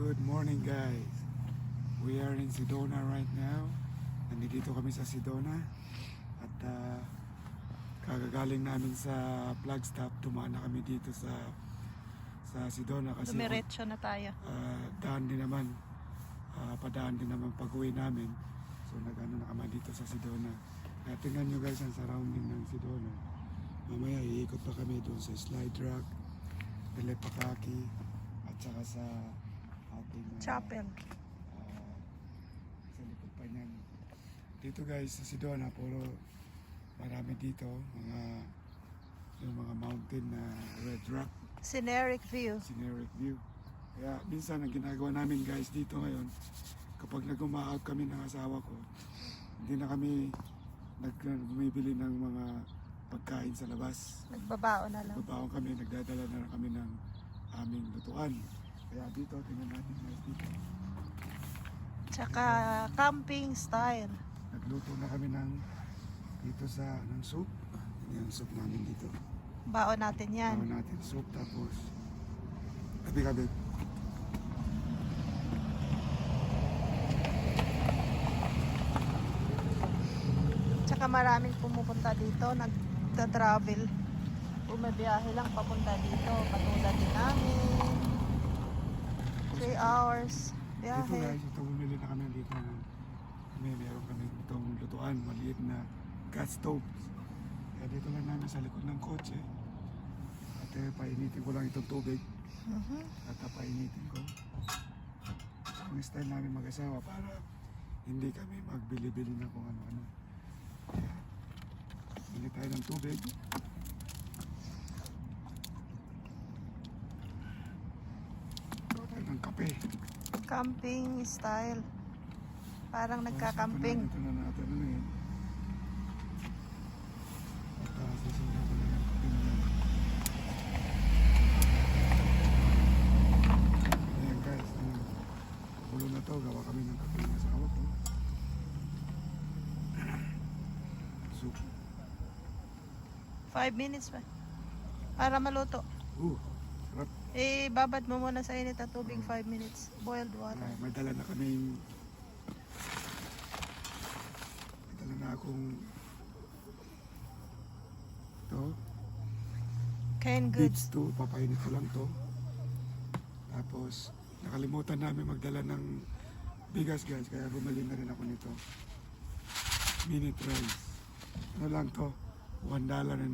Good morning guys. We are in Sedona right now. Nandito kami sa Sedona at kagagaling namin sa flagstaff. Dumaan na kami dito sa Sedona kasi dumiretso na tayo. Padaan din naman pag-uwi namin. So nag-ano na kami dito sa Sedona. Kaya tingnan nyo guys ang surrounding ng Sedona. Mamaya iikot pa kami doon sa slide rock, Telepakaki at saka sa ating Chapel. sa likod pa niyan. Dito guys sa Sedona puro marami dito yung mga mountain na red rock. Scenic view. Kaya minsan ang ginagawa namin guys dito ngayon, kapag nag-uma-out kami ng asawa ko, hindi na kami bumibili ng mga pagkain sa labas. Nagbabaon na lang. Nagbabaon kami, nagdadala na kami ng aming lutuan. Kaya dito, tingnan natin guys dito. Tsaka camping style. Nagluto na kami dito ng soup. Yan yung soup namin dito. Baon natin yan. Baon natin soup tapos kabi-kabi. Tsaka maraming pumupunta dito, nagta-travel. Bumabiyahe lang papunta dito, katulad din namin. 3 hours Dito biyahe. guys, ito bumili na kami dito. Meron kami itong lutuan, maliit na gas stoves. Kaya dito lang namin sa likod ng kotse. At painitin ko lang itong tubig. At painitin ko. Ang style namin mag-asawa para hindi kami magbili-bili na kung ano-ano. Bili tayo ng tubig. Tayo ng kape. Camping style. Parang nagka-camping. Ito na natin ano yun. At sisigaw ko na yung kape naman. Ayan guys, ulo na to, gawa kami ng kape ng asawa ko. Soup. 5 minutes pa. Para maluto. Sarap. Babad mo muna sa init at tubig 5 minutes. Boiled water. May dala na kami. May dala na akong ito. Canned Beets goods. to, papainit ko lang to. Tapos nakalimutan namin magdala ng bigas guys, kaya bumili na rin ako nito. Minute rice. Ano lang to? $1.99.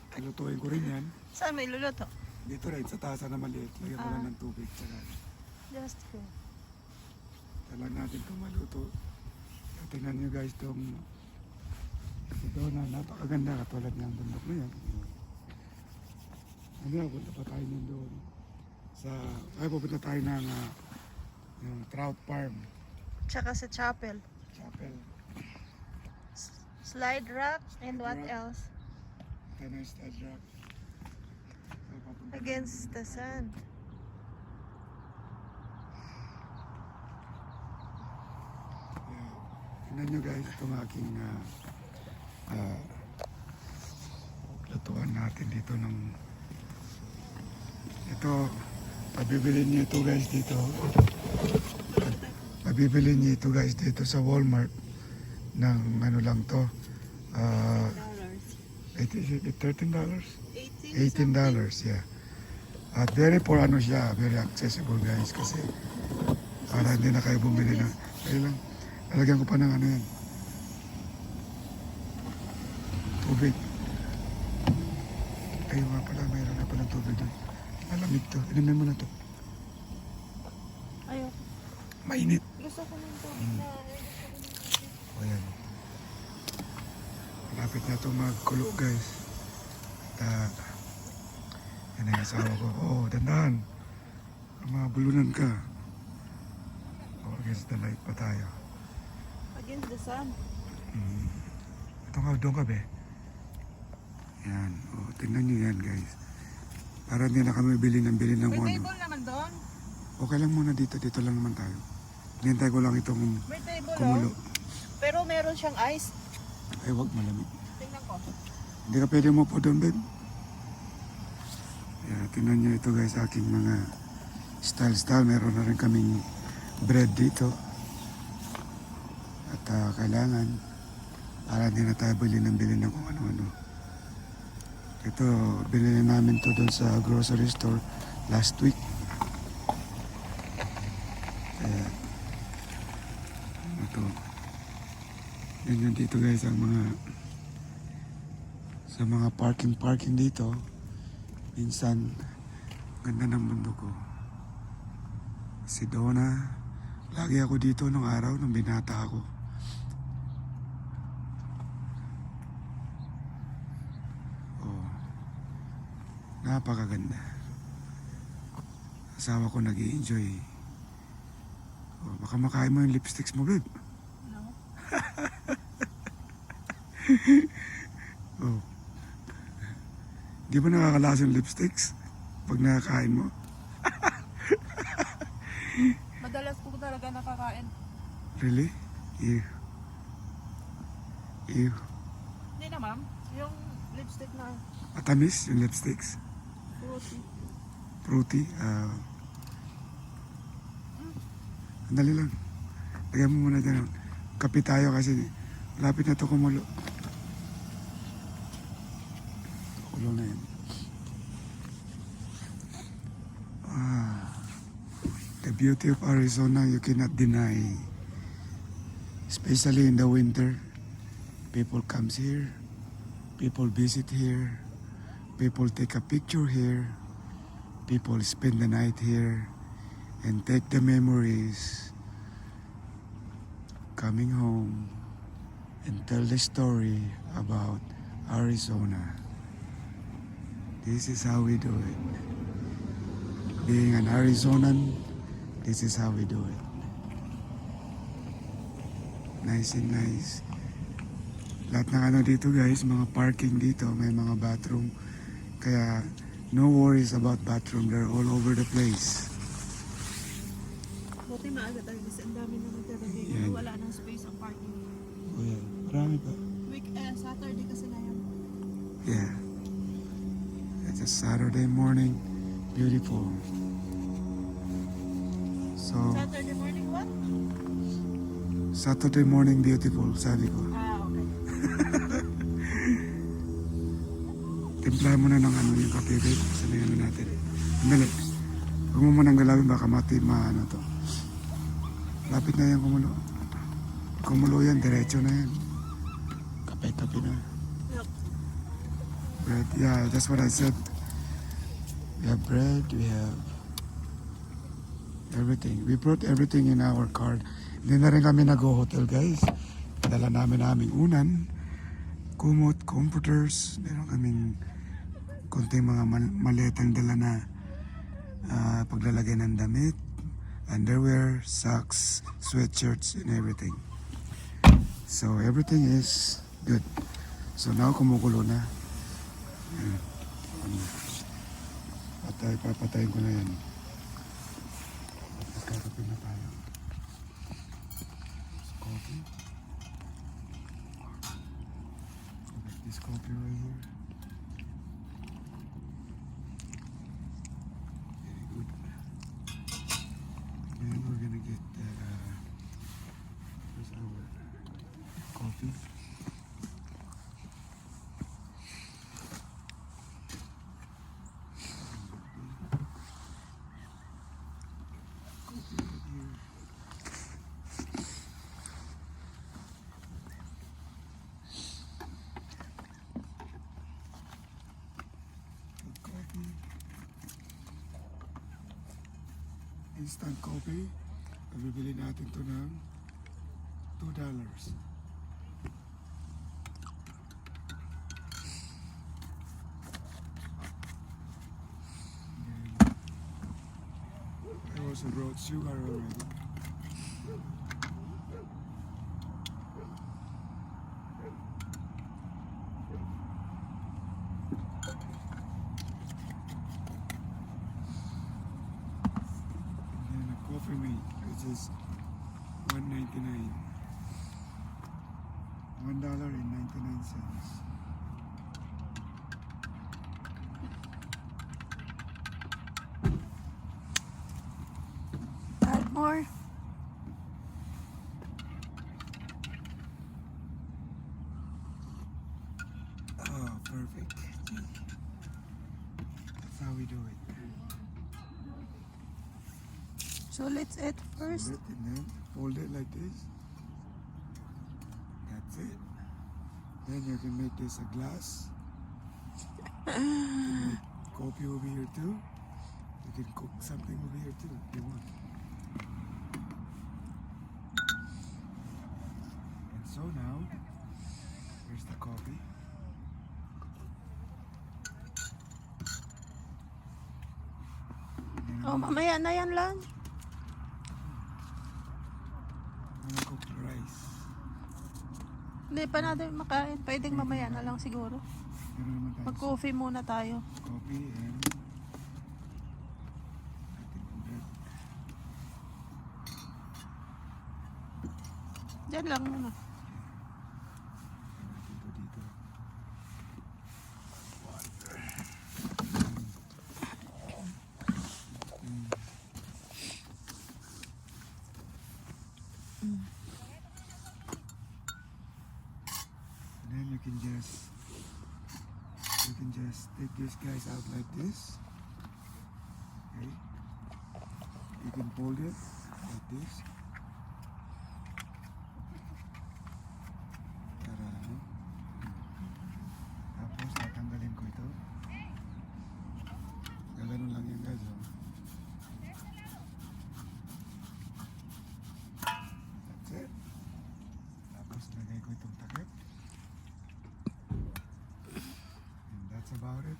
Kaya lutuin ko rin yan. Saan mo iluluto? Dito rin, sa tasa na maliit. Lagyan ko lang ng tubig. Saka Just go. talang natin itong maluto. Tingnan nyo guys itong Sedona. Napakaganda katulad ng bundok na yan. Ano, punta pa tayo nun doon. Pupunta tayo ng yung trout farm. Tsaka sa chapel. Chapel. Slide rock and what Rock. else? Ito na yung slide rock. Against the sun. Yeah. Tingnan nyo guys itong aking lutuan natin dito ng ito. Pabibili niyo ito guys dito. Pabibili niyo ito guys dito sa Walmart ng ano lang to. $13? $18, yeah. At very for ano siya, very accessible guys kasi para hindi na kayo bumili na. Kaya lang, lalagyan ko pa ng ano yan. Tubig. Ayun nga pala, mayroon na palang tubig doon. Malamig to. Inumin mo na to. Ayaw. Mainit. Gusto ko ng tubig na. O yan. Malapit na ito magkulo guys. At yan ang asawa ko. Oh, dandan. Mabulunan ka. Oh, against the light pa tayo. Against the sun. Ito nga, doon ka be. Yan. Oh, tingnan nyo yan guys. Para hindi na kami bili ng May ano. table naman doon. Okay lang muna dito. Dito lang naman tayo. Hinintay ko lang itong May table kumulo. Pero meron siyang ice. Ay, wag malamig. Tingnan ko. Hindi ka pwede mo po doon, Ben. Yeah, tingnan nyo ito guys, aking mga style. Meron na rin kaming bread dito. At kailangan, para hindi na tayo bilhin ng kung ano-ano. Ito, binili namin to doon sa grocery store last week. Kaya, ito. Ganyan dito guys, ang mga sa mga parking dito. Minsan, ganda ng mundo ko. SEDONA. Lagi ako dito nung araw, nung binata ako. Oh, napakaganda. Asawa ko nag-i-enjoy. Oh, baka makain mo yung lipsticks mo, babe. No? Oh. Di ba nakakalas yung lipsticks pag nakakain mo? Madalas po talaga nakakain. Really? Ew. Ew. Hindi na ma'am. Yung lipstick na Matamis yung lipsticks. fruity. Fruity. Andali lang. Lagyan mo muna dyan. Kape tayo kasi lapit na ito kumulo. Kulo na yan. The beauty of Arizona you cannot deny. Especially in the winter. People comes here. People visit here. People take a picture here. People spend the night here and take the memories. Coming home and tell the story about Arizona. This is how we do it. Being an Arizonan, this is how we do it. Nice and nice. Lahat ng ano dito guys, mga parking dito, may mga bathroom. Kaya no worries about bathroom, they're all over the place. Buti maaga tayo kasi ang dami naman talaga. Yan. Wala nang space ang parking. Oh yeah, marami pa. Saturday kasi na yan. Yeah. It's a Saturday morning. Beautiful. So, Saturday morning what? Saturday morning beautiful, sabi ko. Okay. Timplahan mo na ng ano yung kape, babe. Sabihin na natin. Andali. Huwag mo munang galawin, baka ano to. Lapit na yan kumulo. Kumulo yan, diretso na yan. Kape na. Yep. Bread, yeah, that's what I said. We have bread, we have everything. We brought everything in our car. Hindi na rin kami nag-hotel, guys. Dala namin aming unan, kumot, comforters. Meron kaming konting mga maletang dala na paglalagay ng damit, underwear, socks, sweatshirts, and everything. So everything is good. So now kumukulo na. Ayan. Papatayin ko na yan. Magkakape na tayo. Coffee. This coffee right here. Very good. And we're gonna get where's our coffee? Instant coffee. Bibili natin to ng $2. I also brought sugar already. For me, which is $1.99. $1.99. we do it. So let's eat first. Fold it and then fold it like this. That's it. Then you can make this a glass. You can make coffee over here too. You can cook something over here too if you want. And so now, here's the coffee. Oh, mamaya na yan lang. I'm gonna cook the rice. Hindi pa natin makain. Pwedeng mamaya na lang siguro. Meron naman tayo Mag-coffee muna tayo. coffee and I think bread. Diyan lang muna. Dito, dito. Water. And then you can just take these guys out like this. Okay. You can fold it like this. Para ano. Tapos tatanggalin ko ito. Gaganon lang yan guys. Oh. That's it. Tapos lagay ko itong takip. And that's about it.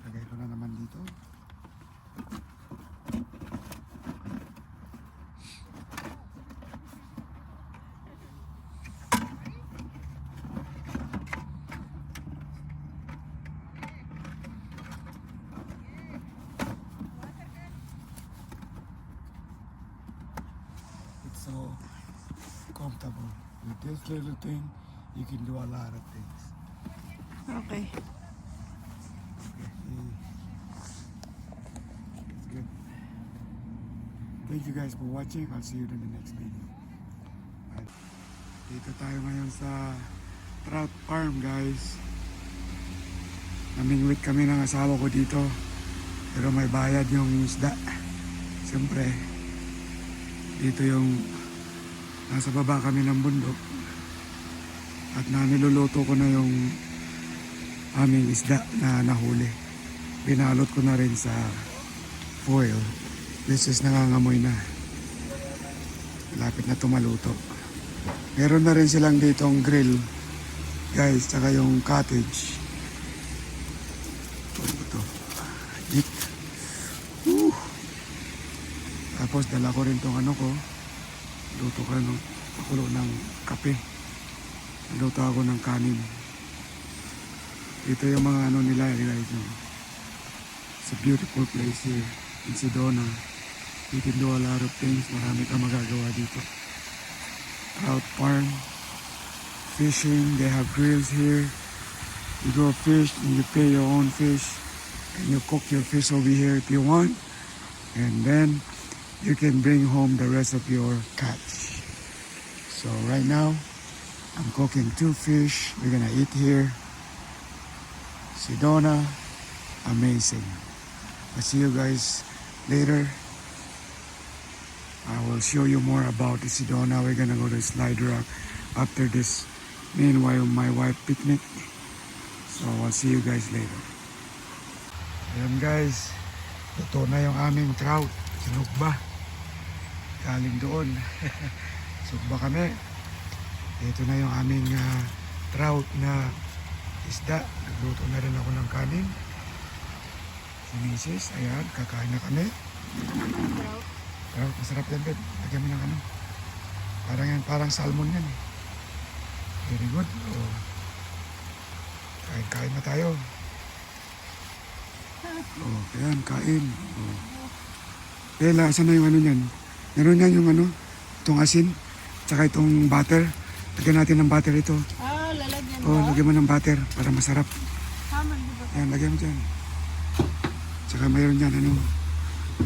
Lagay ko na naman dito. It's so comfortable. With this little thing, you can do a lot of things. Okay. It's good. Thank you guys for watching. I'll see you in the next video. Bye. Dito tayo ngayon sa trout farm guys. Namingwit kami ng asawa ko dito. Pero may bayad yung isda. Siyempre, dito yung nasa baba kami ng bundok. At niluluto ko na yung aming isda na nahuli. Binalot ko na rin sa foil. This is nangangamoy na. Lapit na tumaluto. Meron na rin silang ditong grill. Guys, tsaka yung cottage. Ito. Eat. Woo! Tapos dala ko rin tong ano ko. Luto ko ng pakulo ng kape. Luto ako ng kanin. Ito yung mga ano nila guys. It's a beautiful place here in Sedona. You can do a lot of things. Marami kang magagawa dito. Trout farm, fishing. They have grills here. You go fish and you pay your own fish. And you cook your fish over here if you want. And then you can bring home the rest of your catch. So right now, I'm cooking 2 fish. We're gonna eat here. Sedona, amazing. I'll see you guys later. I will show you more about the Sedona. We're gonna go to Slide Rock after this. Meanwhile, my wife picnic. So I'll see you guys later. Ayan guys, luto na yung aming trout. Sinukba. Galing doon. Sukba kami. Ito na yung aming trout na isda. Nagluto na rin ako ng kanin. Si Mrs. Ayan, kakain na kami. Trout, masarap yan, babe. Lagyan mo ng ano. Parang yan, parang salmon yan. Very good. Oh. Kain na tayo. Oh, ayan, kain. Oh. Bella, asan na yung ano niyan? Meron yan yung ano, itong asin, tsaka itong butter. Lagyan natin ng butter ito. Ah, lalagyan Oh, lagyan mo ng butter para masarap. Tama, di ba? Ayan, lagyan mo dyan. Tsaka mayroon dyan, ano,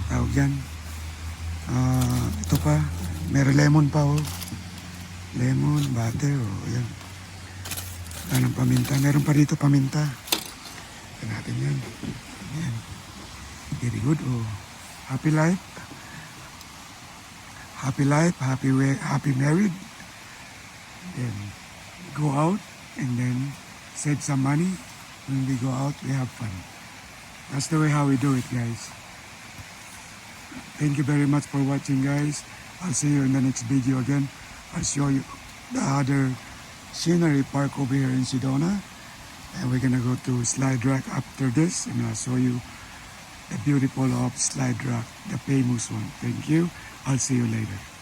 tawag dyan. Ito pa, meron lemon pa, oh. Lemon, butter, oh, ayan. Wala ng paminta. Meron pa dito paminta. Lagyan natin yan. Ayan. Very good. Oh, happy life. Happy life, happy married. Then go out and then save some money. When we go out, we have fun. That's the way how we do it, guys. Thank you very much for watching, guys. I'll see you in the next video again. I'll show you the other scenery park over here in Sedona. And we're gonna go to Slide Rock after this. And I'll show you the beautiful of Slide Rock, the famous one. Thank you. I'll see you later.